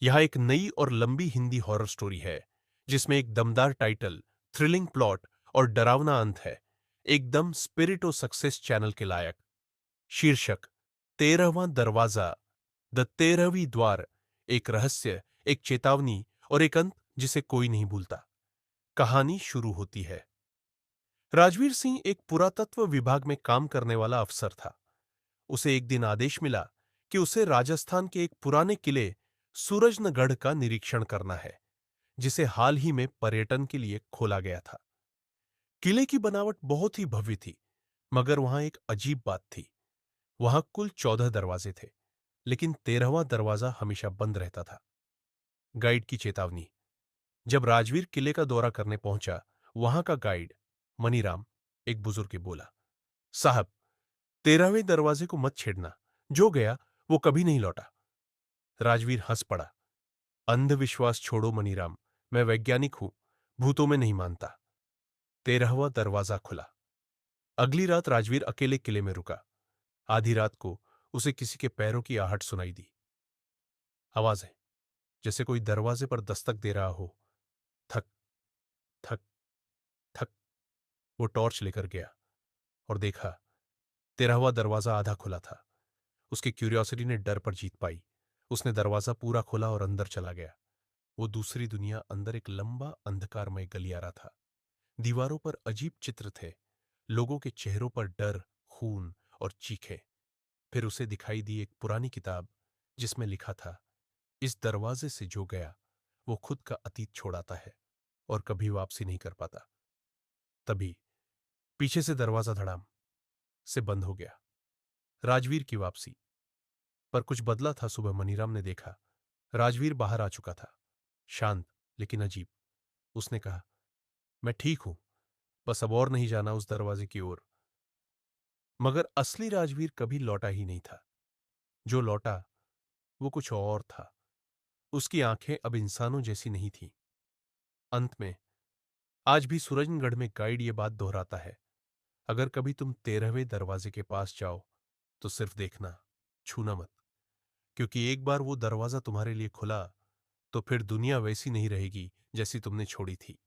यह एक नई और लंबी हिंदी हॉरर स्टोरी है जिसमें एक दमदार टाइटल, थ्रिलिंग प्लॉट और डरावना अंत है। एकदम स्पिरिट और सक्सेस चैनल के लायक। शीर्षक 13वां दरवाजा, द 13वीं द्वार। एक रहस्य, एक चेतावनी और एक अंत जिसे कोई नहीं भूलता। कहानी शुरू होती है। राजवीर सिंह एक पुरातत्व विभाग में काम करने वाला अफसर था। उसे एक दिन आदेश मिला कि उसे राजस्थान के एक पुराने किले सूरजनगढ़ का निरीक्षण करना है, जिसे हाल ही में पर्यटन के लिए खोला गया था। किले की बनावट बहुत ही भव्य थी, मगर वहां एक अजीब बात थी। वहां कुल 14 दरवाजे थे, लेकिन 13वां दरवाजा हमेशा बंद रहता था। गाइड की चेतावनी। जब राजवीर किले का दौरा करने पहुंचा, वहां का गाइड मनीराम, एक बुजुर्ग, बोला, साहब, 13वें दरवाजे को मत छेड़ना। जो गया वो कभी नहीं लौटा। राजवीर हंस पड़ा। अंधविश्वास छोड़ो मनीराम, मैं वैज्ञानिक हूं, भूतों में नहीं मानता। 13वां दरवाजा खुला। अगली रात राजवीर अकेले किले में रुका। आधी रात को उसे किसी के पैरों की आहट सुनाई दी। आवाजें, जैसे कोई दरवाजे पर दस्तक दे रहा हो। थक थक थक। वो टॉर्च लेकर गया और देखा, 13वां दरवाजा आधा खुला था। उसकी क्यूरियोसिटी ने डर पर जीत पाई। उसने दरवाजा पूरा खोला और अंदर चला गया। वो दूसरी दुनिया, अंदर एक लंबा अंधकारमय गलियारा था। दीवारों पर अजीब चित्र थे, लोगों के चेहरों पर डर, खून और चीखें। फिर उसे दिखाई दी एक पुरानी किताब, जिसमें लिखा था, इस दरवाजे से जो गया वो खुद का अतीत छोड़ाता है और कभी वापसी नहीं कर पाता। तभी पीछे से दरवाजा धड़ाम से बंद हो गया। राजवीर की वापसी। पर कुछ बदला था। सुबह मनीराम ने देखा, राजवीर बाहर आ चुका था, शांत लेकिन अजीब। उसने कहा, मैं ठीक हूं, बस अब और नहीं जाना उस दरवाजे की ओर। मगर असली राजवीर कभी लौटा ही नहीं था। जो लौटा वो कुछ और था। उसकी आंखें अब इंसानों जैसी नहीं थीं। अंत में आज भी सूरजगढ़ में गाइड ये बात दोहराता है, अगर कभी तुम 13वें दरवाजे के पास जाओ तो सिर्फ देखना, छूना मत। क्योंकि एक बार वो दरवाजा तुम्हारे लिए खुला तो फिर दुनिया वैसी नहीं रहेगी जैसी तुमने छोड़ी थी।